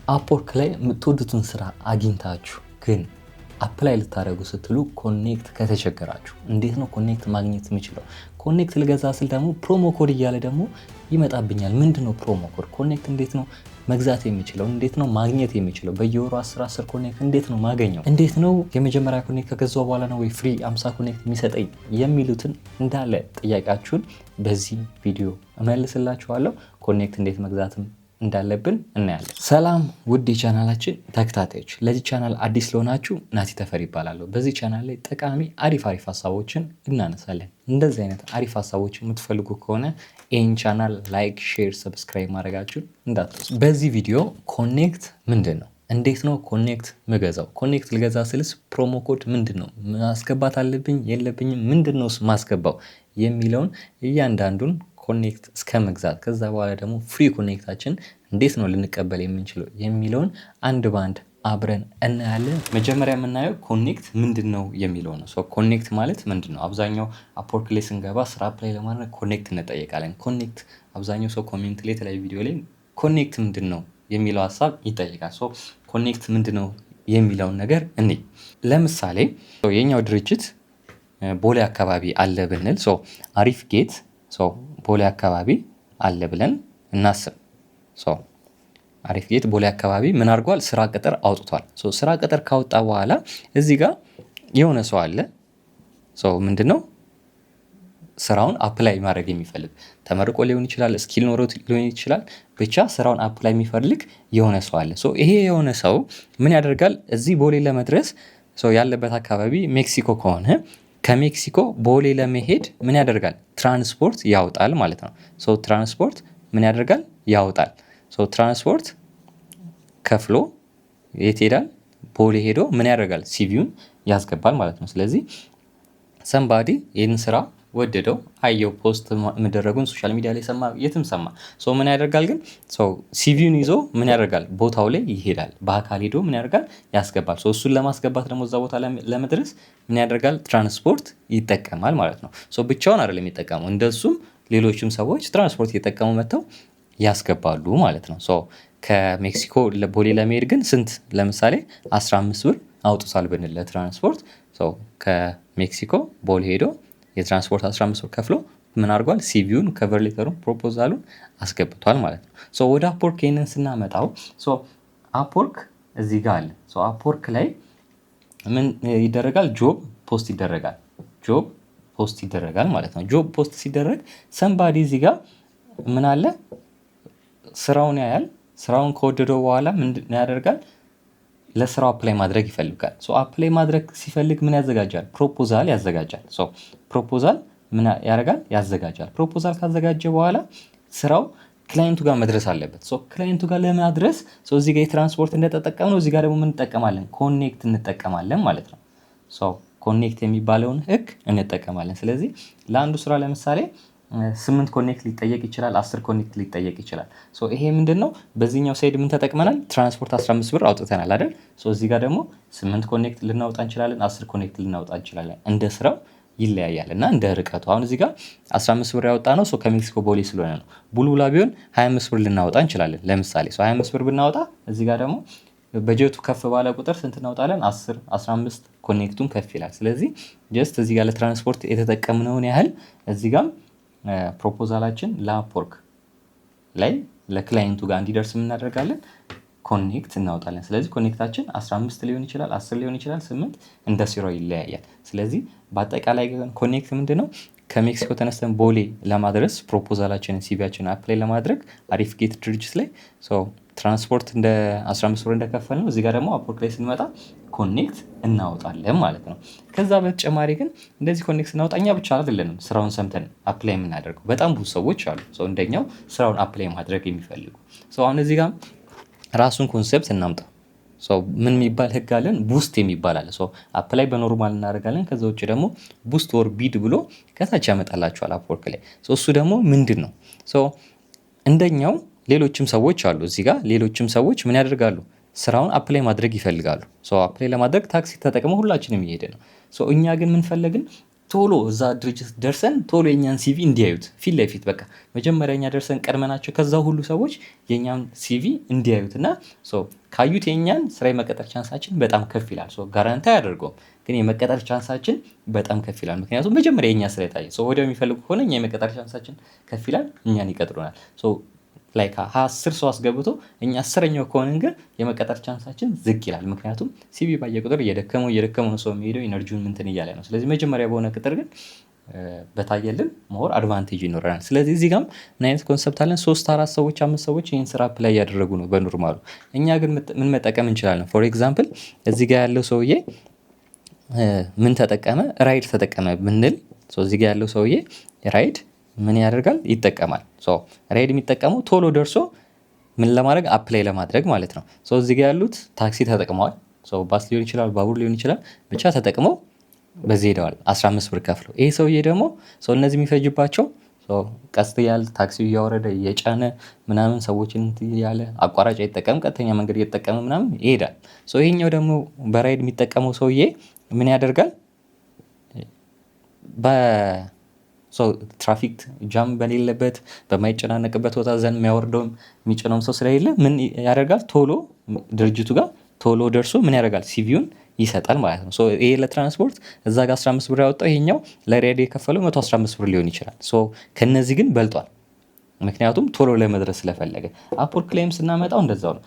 አፕወርክ ላይ የምትወዱትን ስራ አግኝታችሁ ግን አፕላይ ልታደርጉ ስትሉ ኮኔክት ከተቸገራችሁ እንዴት ነው ኮኔክት ማግኘት የምችለው? ኮኔክት ልገዛ ስል ደግሞ ፕሮሞ ኮድ እያለ ደግሞ ይመጣብኛል። ምንድነው ፕሮሞ ኮድ? ኮኔክት እንዴት ነው መግዛት የሚችለው? እንዴት ነው ማግኘት የሚችለው? በየወሩ 10 ኮኔክት እንዴት ነው ማገኘው? እንዴት ነው የመጀመሪያ ኮኔክት ከገዛው በኋላ ነው ወይ ፍሪ 50 ኮኔክት የሚሰጠኝ? የሚሉትን እንዳለ ጥያቄያችሁን በዚህ ቪዲዮ እመልስላችኋለሁ። ኮኔክት እንዴት መግዛትም እንዳለብን እናያለን። ሰላም ውድ የቻናላችን ተከታታዮች፣ ለዚህ ቻናል አዲስ ለሆናችሁ ናቲ ተፈሪ ይባላለሁ። በዚህ ቻናል ላይ ጠቃሚ አሪፍ ሀሳቦችን እናነሳለን። እንደዚህ አይነት አሪፍ ሀሳቦች የምትፈልጉ ከሆነ ይህን ቻናል ላይክ፣ ሼር፣ ሰብስክራይብ ማድረጋችሁን እንዳትረሱ። በዚህ ቪዲዮ ኮኔክት ምንድን ነው፣ እንዴት ነው ኮኔክት ምገዛው፣ ኮኔክት ልገዛ ስልስ ፕሮሞ ኮድ ምንድን ነው ማስገባት አለብኝ የለብኝም፣ ምንድን ነው ማስገባው የሚለውን እያንዳንዱን ኮኔክት እስከ መግዛት ከዛ በኋላ ደግሞ ፍሪ ኮኔክታችን እንዴት ነው ልንቀበል የምንችለው የሚለውን አንድ ባንድ አብረን እናያለን። መጀመሪያ የምናየው ኮኔክት ምንድን ነው የሚለው ነው። ኮኔክት ማለት ምንድን ነው? አብዛኛው አፕወርክ ላይ ስንገባ ስራ አፕላይ ለማድረግ ኮኔክት እንጠየቃለን። ኮኔክት አብዛኛው ሰው ኮሜንት ላይ የተለያዩ ቪዲዮ ላይ ኮኔክት ምንድን ነው የሚለው ሀሳብ ይጠይቃል። ኮኔክት ምንድን ነው የሚለውን ነገር እኔ ለምሳሌ የኛው ድርጅት ቦሌ አካባቢ አለ ብንል አሪፍ ጌት ቦሌ አካባቢ አለ ብለን እናስብ። አሪፍ ጌት ቦሌ አካባቢ ምን አድርጓል? ስራ ቅጥር አውጥቷል። ስራ ቅጥር ካወጣ በኋላ እዚህ ጋር የሆነ ሰው አለ። ምንድነው ስራውን አፕላይ ማድረግ የሚፈልግ ተመርቆ ሊሆን ይችላል፣ ስኪል ኖሮት ሊሆን ይችላል። ብቻ ስራውን አፕላይ የሚፈልግ የሆነ ሰው አለ። ይሄ የሆነ ሰው ምን ያደርጋል? እዚህ ቦሌ ለመድረስ ያለበት አካባቢ ሜክሲኮ ከሆነ ከሜክሲኮ ቦሌ ለመሄድ ምን ያደርጋል? ትራንስፖርት ያወጣል ማለት ነው። ትራንስፖርት ምን ያደርጋል? ያወጣል። ትራንስፖርት ከፍሎ የት ሄዳል? ቦሌ ሄዶ ምን ያደርጋል? ሲቪውን ያስገባል ማለት ነው። ስለዚህ ሰምባዲ ይህን ስራ ወደደው፣ አየው፣ ፖስት መደረጉን ሶሻል ሚዲያ ላይ ሰማ፣ የትም ሰማ። ምን ያደርጋል ግን? ሲቪውን ይዞ ምን ያደርጋል? ቦታው ላይ ይሄዳል። በአካል ሄዶ ምን ያደርጋል? ያስገባል። እሱን ለማስገባት ደግሞ እዛ ቦታ ለመድረስ ምን ያደርጋል? ትራንስፖርት ይጠቀማል ማለት ነው። ብቻውን አይደለም የሚጠቀመው፣ እንደሱም ሌሎችም ሰዎች ትራንስፖርት እየጠቀሙ መጥተው ያስገባሉ ማለት ነው። ከሜክሲኮ ቦሌ ለመሄድ ግን ስንት? ለምሳሌ 15 ብር አውጥቷል ብንል ለትራንስፖርት፣ ከሜክሲኮ ቦሌ ሄዶ የትራንስፖርት 15 ብር ከፍሎ ምን አድርጓል? ሲቪውን፣ ከቨር ሌተሩን፣ ፕሮፖዛሉን አስገብቷል ማለት ነው። ወደ አፕወርክ ይህንን ስናመጣው አፕወርክ እዚህ ጋር አለ። አፕወርክ ላይ ምን ይደረጋል? ጆብ ፖስት ይደረጋል። ጆብ ፖስት ይደረጋል ማለት ነው። ጆብ ፖስት ሲደረግ ሰምባዲ እዚህ ጋር ምን አለ? ስራውን ያያል። ስራውን ከወደደው በኋላ ምን ያደርጋል? ለስራው አፕላይ ማድረግ ይፈልጋል። አፕላይ ማድረግ ሲፈልግ ምን ያዘጋጃል? ፕሮፖዛል ያዘጋጃል። ፕሮፖዛል ምን ያደርጋል? ያዘጋጃል። ፕሮፖዛል ካዘጋጀ በኋላ ስራው ክላይንቱ ጋር መድረስ አለበት። ክላይንቱ ጋር ለማድረስ እዚህ ጋር የትራንስፖርት እንደተጠቀም ነው፣ እዚህ ጋር ደግሞ ምን እንጠቀማለን? ኮኔክት እንጠቀማለን ማለት ነው። ኮኔክት የሚባለውን ህግ እንጠቀማለን። ስለዚህ ለአንዱ ስራ ለምሳሌ 8 ኮኔክት ሊጠየቅ ይችላል፣ 10 ኮኔክት ሊጠየቅ ይችላል። ይሄ ምንድን ነው? በዚህኛው ሳይድ ምን ተጠቅመናል? ትራንስፖርት 15 ብር አውጥተናል አይደል? እዚህ ጋር ደግሞ 8 ኮኔክት ልናወጣ እንችላለን፣ 10 ኮኔክት ልናወጣ እንችላለን። እንደ ስራው ይለያያል እና እንደ ርቀቱ። አሁን እዚህ ጋር 15 ብር ያወጣ ነው ከሜክሲኮ ቦሌ ስለሆነ ነው። ቡልቡላ ቢሆን 25 ብር ልናወጣ እንችላለን ለምሳሌ። 25 ብር ብናወጣ እዚህ ጋር ደግሞ በጀቱ ከፍ ባለ ቁጥር ስንት እናወጣለን? 10፣ 15 ኮኔክቱን ከፍ ይላል። ስለዚህ ጀስት እዚህ ጋር ለትራንስፖርት የተጠቀምነውን ያህል እዚህ ጋር ፕሮፖዛላችን ለአፕወርክ ላይ ለክላይንቱ ጋር እንዲደርስ እናደርጋለን፣ ኮኔክት እናወጣለን። ስለዚህ ኮኔክታችን 15 ሊሆን ይችላል፣ 10 ሊሆን ይችላል፣ 8 እንደ ስራው ይለያያል። ስለዚህ በአጠቃላይ ኮኔክት ምንድን ነው? ከሜክሲኮ ተነስተን ቦሌ ለማድረስ ፕሮፖዛላችንን ሲቪያችንን አፕላይ ለማድረግ አሪፍ ጌት ድርጅት ላይ ትራንስፖርት እንደ 15 ብር እንደከፈል ነው። እዚህ ጋር ደግሞ አፕወርክ ላይ ስንመጣ ኮኔክት እናወጣለን ማለት ነው። ከዛ በተጨማሪ ግን እንደዚህ ኮኔክት ስናወጣ እኛ ብቻ አይደለንም ስራውን ሰምተን አፕላይ የምናደርገው። በጣም ብዙ ሰዎች አሉ እንደኛው ስራውን አፕላይ ማድረግ የሚፈልጉ። አሁን እዚህ ጋር ራሱን ኮንሴፕት እናምጣ። ምን የሚባል ህግ አለን? ቡስት የሚባል አለ። አፕላይ በኖርማል እናደርጋለን። ከዛ ውጭ ደግሞ ቡስት ወር ቢድ ብሎ ከታች ያመጣላቸዋል አፕወርክ ላይ። እሱ ደግሞ ምንድን ነው? እንደኛው ሌሎችም ሰዎች አሉ። እዚህ ጋር ሌሎችም ሰዎች ምን ያደርጋሉ? ስራውን አፕላይ ማድረግ ይፈልጋሉ። አፕላይ ለማድረግ ታክሲ ተጠቅመው ሁላችንም እየሄደ ነው። እኛ ግን ምን ፈለግን? ቶሎ እዛ ድርጅት ደርሰን ቶሎ የኛን ሲቪ እንዲያዩት ፊት ለፊት በቃ መጀመሪያ እኛ ደርሰን ቀድመናቸው ከዛ ሁሉ ሰዎች የኛን ሲቪ እንዲያዩት እና ካዩት የኛን ስራ የመቀጠር ቻንሳችን በጣም ከፍ ይላል። ጋራንቲ አያደርገውም ግን የመቀጠር ቻንሳችን በጣም ከፍ ይላል። ምክንያቱም መጀመሪያ የኛ ስራ የታየ ወዲያው የሚፈልጉ ከሆነ እኛ የመቀጠር ቻንሳችን ከፍ ይላል፣ እኛን ይቀጥሩናል። ላይ 10 ሰው አስገብቶ እኛ 10ኛው ከሆንን ግን የመቀጠር ቻንሳችን ዝቅ ይላል። ምክንያቱም ሲቪ ባየ ቁጥር እየደከመው ነው ሰው የሚሄደው ኢነርጂውን ምንትን እያለ ነው። ስለዚህ መጀመሪያ በሆነ ቅጥር ግን በታየልን ሞር አድቫንቴጅ ይኖረናል። ስለዚህ እዚህ ጋም ምን አይነት ኮንሰፕት አለን? 3 4 ሰዎች 5 ሰዎች ይህን ስራ አፕላይ እያደረጉ ነው በኖርማሉ። እኛ ግን ምን መጠቀም እንችላለን? ፎር ኤግዛምፕል እዚህ ጋር ያለው ሰውዬ ምን ተጠቀመ? ራይድ ተጠቀመ ብንል እዚህ ጋር ያለው ሰውዬ ራይድ ምን ያደርጋል? ይጠቀማል። ራይድ የሚጠቀመው ቶሎ ደርሶ ምን ለማድረግ አፕላይ ለማድረግ ማለት ነው። እዚህ ጋር ያሉት ታክሲ ተጠቅመዋል። ባስ ሊሆን ይችላል፣ ባቡር ሊሆን ይችላል፣ ብቻ ተጠቅመው በዚህ ሄደዋል 15 ብር ከፍለው። ይሄ ሰውዬ ደግሞ እነዚህ የሚፈጅባቸው ቀስ ያለ ታክሲው እያወረደ እየጫነ ምናምን ሰዎችን ያለ አቋራጭ አይጠቀም፣ ቀጥተኛ መንገድ እየተጠቀመ ምናምን ይሄዳል። ይሄኛው ደግሞ በራይድ የሚጠቀመው ሰውዬ ምን ያደርጋል? ትራፊክ ጃም በሌለበት በማይጨናነቅበት ቦታ ዘንድ የሚያወርደውም የሚጭነውም ሰው ስለሌለ ምን ያደርጋል? ቶሎ ድርጅቱ ጋር ቶሎ ደርሶ ምን ያደርጋል? ሲቪውን ይሰጣል ማለት ነው። ይሄ ለትራንስፖርት እዛ ጋር 15 ብር ያወጣው ይሄኛው ለራይድ የከፈለው 115 ብር ሊሆን ይችላል። ከነዚህ ግን በልጧል። ምክንያቱም ቶሎ ለመድረስ ስለፈለገ። አፕወርክ ላይም ስናመጣው እንደዛው ነው።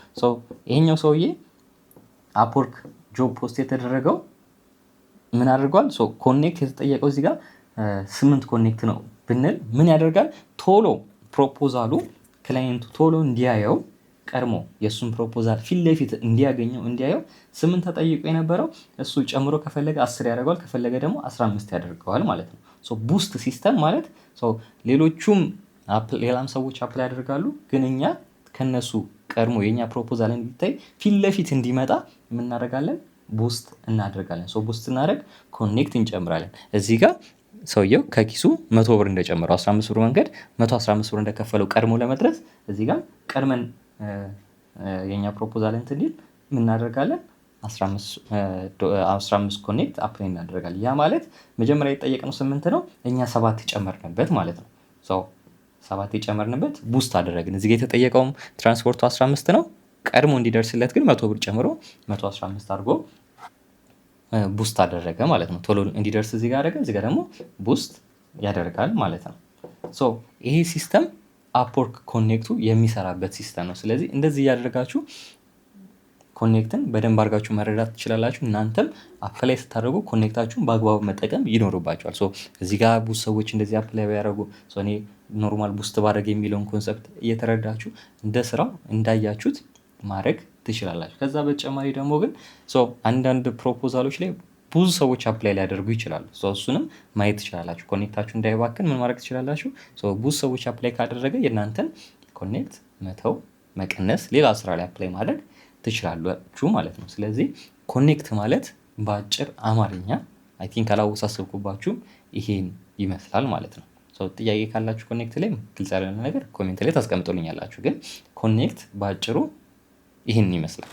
ይሄኛው ሰውዬ አፕወርክ ጆብ ፖስት የተደረገው ምን አድርጓል? ኮኔክት የተጠየቀው እዚህ ጋር 8 ኮኔክት ነው ብንል ምን ያደርጋል? ቶሎ ፕሮፖዛሉ ክላይንቱ ቶሎ እንዲያየው ቀድሞ የእሱን ፕሮፖዛል ፊት ለፊት እንዲያየው 8 ተጠይቆ የነበረው እሱ ጨምሮ ከፈለገ 10 ያደርገዋል፣ ከፈለገ ደግሞ 15 ያደርገዋል ማለት ነው። ቡስት ሲስተም ማለት ሌላም ሰዎች አፕላይ ያደርጋሉ፣ ግን እኛ ከነሱ ቀድሞ የኛ ፕሮፖዛል እንዲታይ ፊት ለፊት እንዲመጣ የምናደርጋለን ቡስት እናደርጋለን። ቡስት እናደርግ ኮኔክት እንጨምራለን። እዚህ ጋር ሰውየው ከኪሱ 100 ብር እንደጨመረው 15 ብር መንገድ 115 ብር እንደከፈለው ቀድሞ ለመድረስ እዚህ ጋር ቀድመን የኛ ፕሮፖዛል እንዲል እናደርጋለን 15 ኮኔክት አፕላይ እናደርጋለን። ያ ማለት መጀመሪያ የጠየቅነው 8 ነው፣ እኛ 7 የጨመርንበት ማለት ነው። 7 የጨመርንበት ቡስት አደረግን። እዚህ ጋር የተጠየቀውም ትራንስፖርቱ 15 ነው፣ ቀድሞ እንዲደርስለት ግን 100 ብር ጨምሮ 115 አድርጎ ቡስት አደረገ ማለት ነው። ቶሎ እንዲደርስ እዚህ ጋር አደረገ፣ እዚህ ጋር ደግሞ ቡስት ያደርጋል ማለት ነው። ይሄ ሲስተም አፕወርክ ኮኔክቱ የሚሰራበት ሲስተም ነው። ስለዚህ እንደዚህ እያደረጋችሁ ኮኔክትን በደንብ አድርጋችሁ መረዳት ትችላላችሁ። እናንተም አፕላይ ስታደርጉ ኮኔክታችሁን በአግባቡ መጠቀም ይኖርባቸዋል። እዚህ ጋር ብዙ ሰዎች እንደዚህ አፕላይ ቢያደርጉ እኔ ኖርማል ቡስት ባደረግ የሚለውን ኮንሰፕት እየተረዳችሁ እንደ ስራው እንዳያችሁት ማድረግ ትችላላችሁ። ከዛ በተጨማሪ ደግሞ ግን አንዳንድ ፕሮፖዛሎች ላይ ብዙ ሰዎች አፕላይ ሊያደርጉ ይችላሉ። እሱንም ማየት ትችላላችሁ። ኮኔክታችሁ እንዳይባክን ምን ማድረግ ትችላላችሁ? ብዙ ሰዎች አፕላይ ካደረገ የእናንተን ኮኔክት መተው፣ መቀነስ፣ ሌላ ስራ ላይ አፕላይ ማድረግ ትችላላችሁ ማለት ነው። ስለዚህ ኮኔክት ማለት በአጭር አማርኛ አይ ቲንክ አላወሳሰብኩባችሁም ይሄን ይመስላል ማለት ነው። ጥያቄ ካላችሁ ኮኔክት ላይ ግልጽ ያለ ነገር ኮሜንት ላይ ታስቀምጡልኛላችሁ። ግን ኮኔክት በአጭሩ ይህን ይመስላል።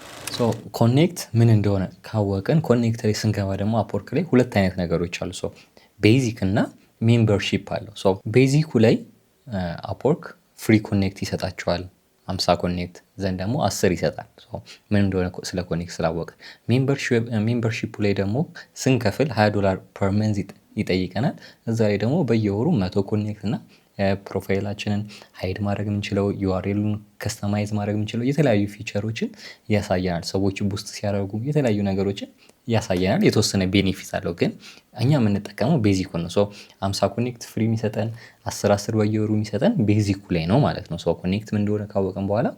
ኮኔክት ምን እንደሆነ ካወቅን ኮኔክት ላይ ስንገባ ደግሞ አፕወርክ ላይ 2 አይነት ነገሮች አሉ። ቤዚክ እና ሜምበርሺፕ አለው። ቤዚኩ ላይ አፕወርክ ፍሪ ኮኔክት ይሰጣቸዋል 50 ኮኔክት ዘንድ ደግሞ 10 ይሰጣል። ምን እንደሆነ ስለ ኮኔክት ስላወቀ። ሜምበርሺፑ ላይ ደግሞ ስንከፍል $20 ፐር መንዝ ይጠይቀናል። እዛ ላይ ደግሞ በየወሩ 100 ኮኔክት እና ፕሮፋይላችንን ሃይድ ማድረግ የምንችለው ዩአርኤሉን ከስተማይዝ ማድረግ የምንችለው የተለያዩ ፊቸሮችን ያሳየናል። ሰዎች ቡስት ሲያደርጉ የተለያዩ ነገሮችን ያሳየናል። የተወሰነ ቤኔፊት አለው፣ ግን እኛ የምንጠቀመው ቤዚኩ ነው። 50 ኮኔክት ፍሪ የሚሰጠን 10 በየወሩ የሚሰጠን ቤዚኩ ላይ ነው ማለት ነው። ኮኔክት ምን እንደሆነ ካወቀን በኋላ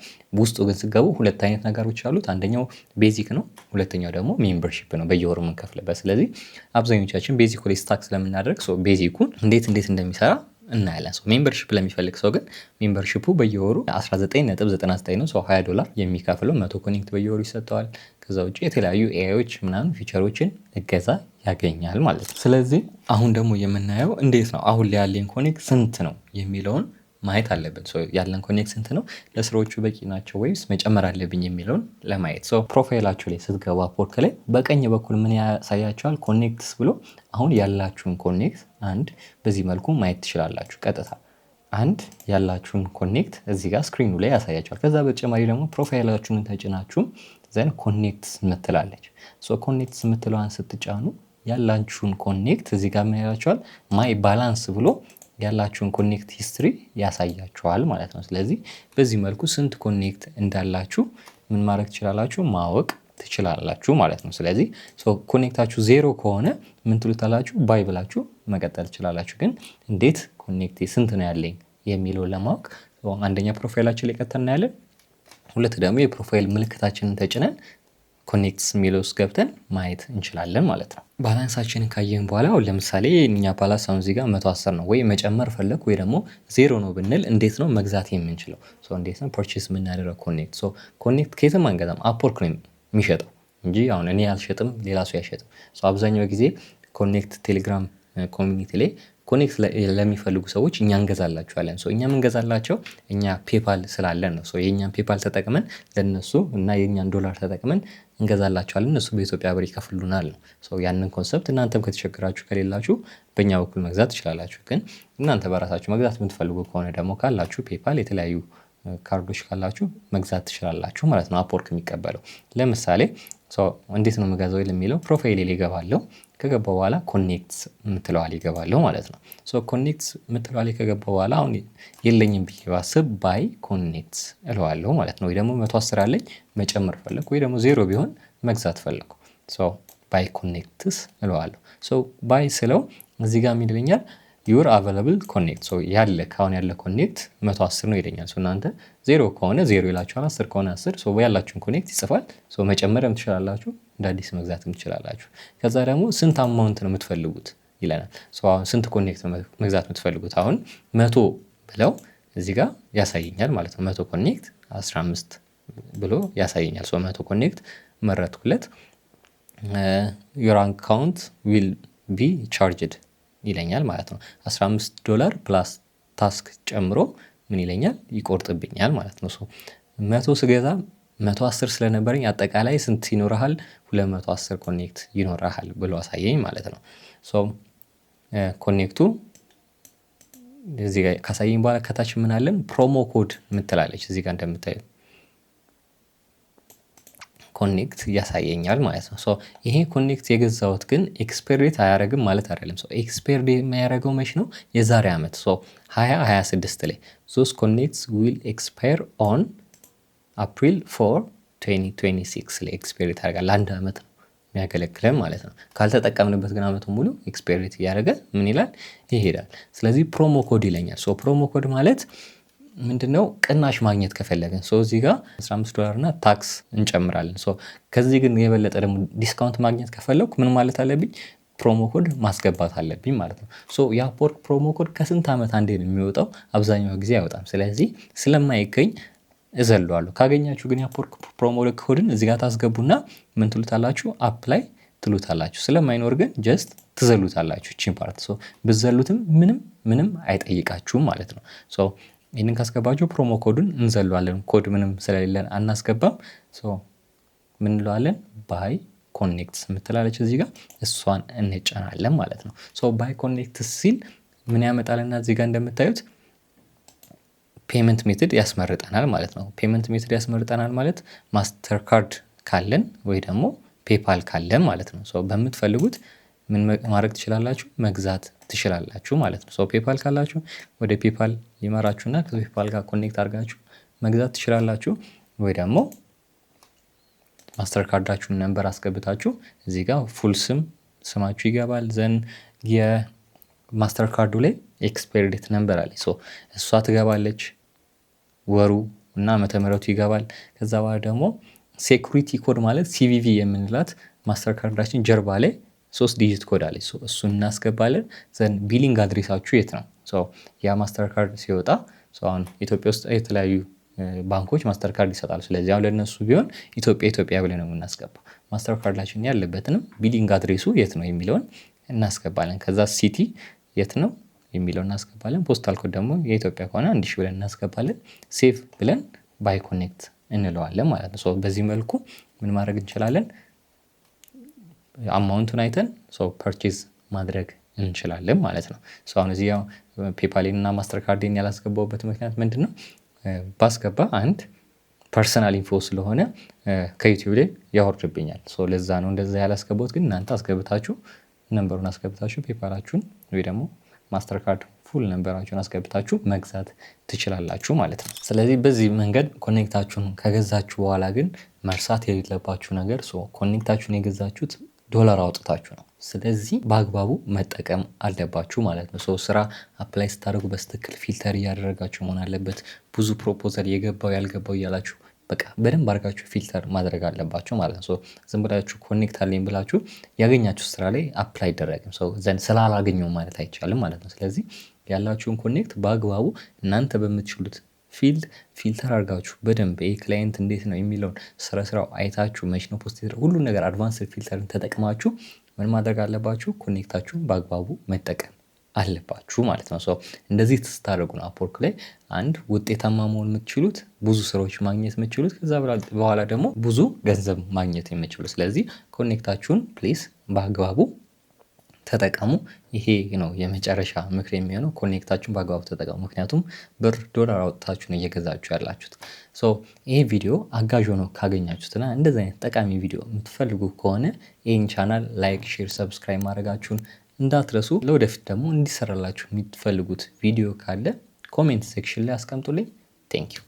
ውስጡ ግን ስገቡ 2 አይነት ነገሮች አሉት። አንደኛው ቤዚክ ነው፣ ሁለተኛው ደግሞ ሜምበርሺፕ ነው በየወሩ የምንከፍልበት። ስለዚህ አብዛኞቻችን ቤዚኩ ላይ ስታክ ስለምናደርግ ቤዚኩን እንዴት እንደሚሰራ እናያለን። ሜምበርሺፕ ለሚፈልግ ሰው ግን ሜምበርሺፑ በየወሩ 19.99 ነው። $20 የሚከፍለው 100 ኮኔክት በየወሩ ይሰጠዋል። ከዛ ውጭ የተለያዩ ኤአይዎች ምናምን ፊቸሮችን እገዛ ያገኛል ማለት ነው። ስለዚህ አሁን ደግሞ የምናየው እንዴት ነው አሁን ላይ ያለኝ ኮኔክት ስንት ነው የሚለውን ማየት አለብን። ያለን ኮኔክት ስንት ነው፣ ለስራዎቹ በቂ ናቸው ወይስ መጨመር አለብኝ የሚለውን ለማየት ፕሮፋይላችሁ ላይ ስትገቡ አፕወርክ ላይ በቀኝ በኩል ምን ያሳያቸዋል? ኮኔክትስ ብሎ አሁን ያላችሁን ኮኔክት አንድ በዚህ መልኩ ማየት ትችላላችሁ። ቀጥታ አንድ ያላችሁን ኮኔክት እዚህ ጋር ስክሪኑ ላይ ያሳያቸዋል። ከዛ በተጨማሪ ደግሞ ፕሮፋይላችሁን ተጭናችሁ ዘን ኮኔክትስ ምትላለች። ኮኔክትስ ምትለዋን ስትጫኑ ያላችሁን ኮኔክት እዚህ ጋር ምን ያላችኋል? ማይ ባላንስ ብሎ ያላችሁን ኮኔክት ሂስትሪ ያሳያችኋል ማለት ነው። ስለዚህ በዚህ መልኩ ስንት ኮኔክት እንዳላችሁ ምን ማድረግ ትችላላችሁ? ማወቅ ትችላላችሁ ማለት ነው። ስለዚህ ኮኔክታችሁ ዜሮ ከሆነ ምን ትሉታላችሁ? ባይ ብላችሁ መቀጠል ትችላላችሁ። ግን እንዴት ኮኔክቴ ስንት ነው ያለኝ የሚለውን ለማወቅ አንደኛ ፕሮፋይላችን ላይ ቀጥታ እናያለን። ሁለት ደግሞ የፕሮፋይል ምልክታችንን ተጭነን ኮኔክትስ የሚለው ውስጥ ገብተን ማየት እንችላለን ማለት ነው። ባላንሳችንን ካየን በኋላ አሁን ለምሳሌ እኛ ባላንስ አሁን እዚህ ጋር 110 ነው ወይ መጨመር ፈለግ ወይ ደግሞ ዜሮ ነው ብንል እንዴት ነው መግዛት የምንችለው? እንዴት ነው ፐርቼስ የምናደርገው? ኮኔክት ከየትም አንገዛም፣ አፕወርክ ነው የሚሸጠው እንጂ አሁን እኔ አልሸጥም፣ ሌላ ሰው አይሸጥም። አብዛኛው ጊዜ ኮኔክት ቴሌግራም ኮሚኒቲ ላይ ኮኔክት ለሚፈልጉ ሰዎች እኛ እንገዛላቸዋለን። እኛ እንገዛላቸው እኛ ፔፓል ስላለን ነው። የእኛን ፔፓል ተጠቅመን ለነሱ እና የእኛን ዶላር ተጠቅመን እንገዛላቸዋለን። እነሱ በኢትዮጵያ ብር ይከፍሉናል ነው። ያንን ኮንሰፕት እናንተም ከተቸገራችሁ ከሌላችሁ በእኛ በኩል መግዛት ትችላላችሁ። ግን እናንተ በራሳችሁ መግዛት የምትፈልጉ ከሆነ ደግሞ ካላችሁ ፔፓል የተለያዩ ካርዶች ካላችሁ መግዛት ትችላላችሁ ማለት ነው። አፕወርክ የሚቀበለው ለምሳሌ እንዴት ነው መጋዛው ለሚለው ፕሮፋይል ላይ ገባለሁ። ከገባው በኋላ ኮኔክትስ ምትለዋ ላይ ገባለሁ ማለት ነው። ኮኔክትስ ምትለዋ ላይ ከገባው በኋላ አሁን የለኝም ብዬ ባስብ ባይ ኮኔክትስ እለዋለሁ ማለት ነው። ወይ ደግሞ 110 አለኝ መጨመር ፈለኩ፣ ወይ ደግሞ ዜሮ ቢሆን መግዛት ፈለኩ። ባይ ኮኔክትስ እለዋለሁ። ባይ ስለው እዚህ ጋር ምን ይለኛል? ዩር አቬለብል ኮኔክት ያለ ካሁን ያለ ኮኔክት 110 ነው ይለኛል። እናንተ ዜሮ ከሆነ ዜሮ ይላችኋል፣ 10 ከሆነ 10 ያላችሁን ኮኔክት ይጽፋል። መጨመርም ትችላላችሁ፣ እንደ አዲስ መግዛትም ትችላላችሁ። ከዛ ደግሞ ስንት አማውንት ነው የምትፈልጉት ይለናል። አሁን ስንት ኮኔክት ነው መግዛት የምትፈልጉት? አሁን 100 ብለው እዚህ ጋር ያሳየኛል ማለት ነው። 100 ኮኔክት 15 ብሎ ያሳየኛል። 100 ኮኔክት መረጥኩለት። ዩር አካውንት ዊል ቢ ቻርጅድ ይለኛል ማለት ነው። $15 ፕላስ ታስክ ጨምሮ ምን ይለኛል? ይቆርጥብኛል ማለት ነው። 100 ስገዛ 110 ስለነበረኝ አጠቃላይ ስንት ይኖርሃል? 210 ኮኔክት ይኖርሃል ብሎ አሳየኝ ማለት ነው። ኮኔክቱ እዚህ ጋር ካሳየኝ በኋላ ከታች ምን አለን? ፕሮሞ ኮድ ምትላለች እዚህ ጋር እንደምታዩት ኮኔክት ያሳየኛል ማለት ነው። ይሄ ኮኔክት የገዛሁት ግን ኤክስፐርዴት አያረግም ማለት አይደለም። ኤክስፐርዴት የሚያደርገው መች ነው? የዛሬ ዓመት 2026 ላይ ዞስ ኮኔክትስ ዊል ኤክስፓየር ኦን አፕሪል 4 2026 ላይ ኤክስፐርዴት ያደርጋል። ለአንድ ዓመት ነው የሚያገለግለን ማለት ነው። ካልተጠቀምንበት ግን ዓመቱን ሙሉ ኤክስፐርዴት እያደረገ ምን ይላል? ይሄዳል። ስለዚህ ፕሮሞ ኮድ ይለኛል። ፕሮሞ ኮድ ማለት ምንድነው? ቅናሽ ማግኘት ከፈለግን እዚህ ጋር $15 እና ታክስ እንጨምራለን። ከዚህ ግን የበለጠ ደግሞ ዲስካውንት ማግኘት ከፈለኩ ምን ማለት አለብኝ? ፕሮሞ ኮድ ማስገባት አለብኝ ማለት ነው። የአፕወርክ ፕሮሞ ኮድ ከስንት ዓመት አንዴ ነው የሚወጣው፣ አብዛኛው ጊዜ አይወጣም። ስለዚህ ስለማይገኝ እዘለዋለሁ። ካገኛችሁ ግን የአፕወርክ ፕሮሞ ኮድን እዚህ ጋር ታስገቡና ምን ትሉታላችሁ? አፕላይ ትሉታላችሁ። ስለማይኖር ግን ጀስት ትዘሉታላችሁ እቺን ፓርት። ብዘሉትም ምንም አይጠይቃችሁም ማለት ነው። ይህንን ካስገባችሁ ፕሮሞ ኮዱን እንዘለዋለን። ኮድ ምንም ስለሌለን አናስገባም። ምን እንለዋለን? ባይ ኮኔክትስ ምትላለች እዚህ ጋር እሷን እንጫናለን ማለት ነው። ባይ ኮኔክትስ ሲል ምን ያመጣልና እዚህ ጋር እንደምታዩት ፔመንት ሜትድ ያስመርጠናል ማለት ነው። ፔመንት ሜትድ ያስመርጠናል ማለት ማስተር ካርድ ካለን ወይ ደግሞ ፔፓል ካለን ማለት ነው። በምትፈልጉት ምን ማድረግ ትችላላችሁ? መግዛት ትችላላችሁ ማለት ነው። ፔፓል ካላችሁ ወደ ፔፓል ይመራችሁና ከፔፓል ጋር ኮኔክት አድርጋችሁ መግዛት ትችላላችሁ። ወይ ደግሞ ማስተር ካርዳችሁን ነምበር አስገብታችሁ እዚህ ጋር ፉል ስማችሁ ይገባል። ዘን የማስተር ካርዱ ላይ ኤክስፓየር ዴት ነምበር አለ። እሷ ትገባለች፣ ወሩ እና ዓመተ ምህረቱ ይገባል። ከዛ በኋላ ደግሞ ሴኩሪቲ ኮድ ማለት ሲቪቪ የምንላት ማስተር ካርዳችን ጀርባ ላይ 3 ዲጂት ኮድ አለች። እሱን እናስገባለን። ዘን ቢሊንግ አድሬሳችሁ የት ነው? ያ ማስተር ካርድ ሲወጣ አሁን ኢትዮጵያ ውስጥ የተለያዩ ባንኮች ማስተር ካርድ ይሰጣሉ። ስለዚህ አሁን ለነሱ ቢሆን ኢትዮጵያ ብለን ነው የምናስገባው። ማስተር ካርዳችን ያለበትንም ቢሊንግ አድሬሱ የት ነው የሚለውን እናስገባለን። ከዛ ሲቲ የት ነው፣ የሚለው እናስገባለን። ፖስታል ኮድ ደግሞ የኢትዮጵያ ከሆነ 1000 ብለን እናስገባለን። ሴቭ ብለን ባይ ኮኔክት እንለዋለን ማለት ነው። በዚህ መልኩ ምን ማድረግ እንችላለን? አማውንቱን አይተን ፐርቼዝ ማድረግ እንችላለን ማለት ነው። አሁን እዚህ ፔፓልን እና ማስተር ካርድን ያላስገባውበት ምክንያት ምንድን ነው? ባስገባ አንድ ፐርሰናል ኢንፎ ስለሆነ ከዩቲዩብ ላይ ያወርድብኛል። ለዛ ነው እንደዛ ያላስገባሁት። ግን እናንተ አስገብታችሁ ነንበሩን አስገብታችሁ ፔፓላችሁን ወይ ደግሞ ማስተር ካርድ ፉል ነንበራችሁን አስገብታችሁ መግዛት ትችላላችሁ ማለት ነው። ስለዚህ በዚህ መንገድ ኮኔክታችሁን ከገዛችሁ በኋላ ግን መርሳት የሌለባችሁ ነገር ኮኔክታችሁን የገዛችሁት ዶላር አውጥታችሁ ነው። ስለዚህ በአግባቡ መጠቀም አለባችሁ ማለት ነው። ስራ አፕላይ ስታደርጉ በስትክክል ፊልተር እያደረጋችሁ መሆን አለበት። ብዙ ፕሮፖዛል የገባው ያልገባው እያላችሁ በቃ በደንብ አድርጋችሁ ፊልተር ማድረግ አለባችሁ ማለት ነው። ዝም ብላችሁ ኮኔክት አለኝ ብላችሁ ያገኛችሁ ስራ ላይ አፕላይ አይደረግም። ዘንድ ስላላገኘው ማለት አይቻልም ማለት ነው። ስለዚህ ያላችሁን ኮኔክት በአግባቡ እናንተ በምትችሉት ፊልድ ፊልተር አድርጋችሁ በደንብ ክላይንት እንዴት ነው የሚለውን ስራው አይታችሁ መች ነው ፖስት ሁሉን ነገር አድቫንስድ ፊልተርን ተጠቅማችሁ ምን ማድረግ አለባችሁ? ኮኔክታችሁን በአግባቡ መጠቀም አለባችሁ ማለት ነው። እንደዚህ ስታደርጉ ነው አፕወርክ ላይ አንድ ውጤታማ መሆን የምትችሉት፣ ብዙ ስራዎች ማግኘት የምትችሉት፣ ከዛ በኋላ ደግሞ ብዙ ገንዘብ ማግኘት የምትችሉት። ስለዚህ ኮኔክታችሁን ፕሊዝ በአግባቡ ተጠቀሙ። ይሄ ነው የመጨረሻ ምክር የሚሆነው። ኮኔክታችሁን በአግባቡ ተጠቀሙ። ምክንያቱም ብር ዶላር አውጥታችሁ ነው እየገዛችሁ ያላችሁት። ይሄ ቪዲዮ አጋዥ ሆኖ ካገኛችሁትና እንደዚህ አይነት ጠቃሚ ቪዲዮ የምትፈልጉ ከሆነ ይህን ቻናል ላይክ፣ ሼር፣ ሰብስክራይብ ማድረጋችሁን እንዳትረሱ። ለወደፊት ደግሞ እንዲሰራላችሁ የምትፈልጉት ቪዲዮ ካለ ኮሜንት ሴክሽን ላይ አስቀምጡልኝ። ቴንክ ዩ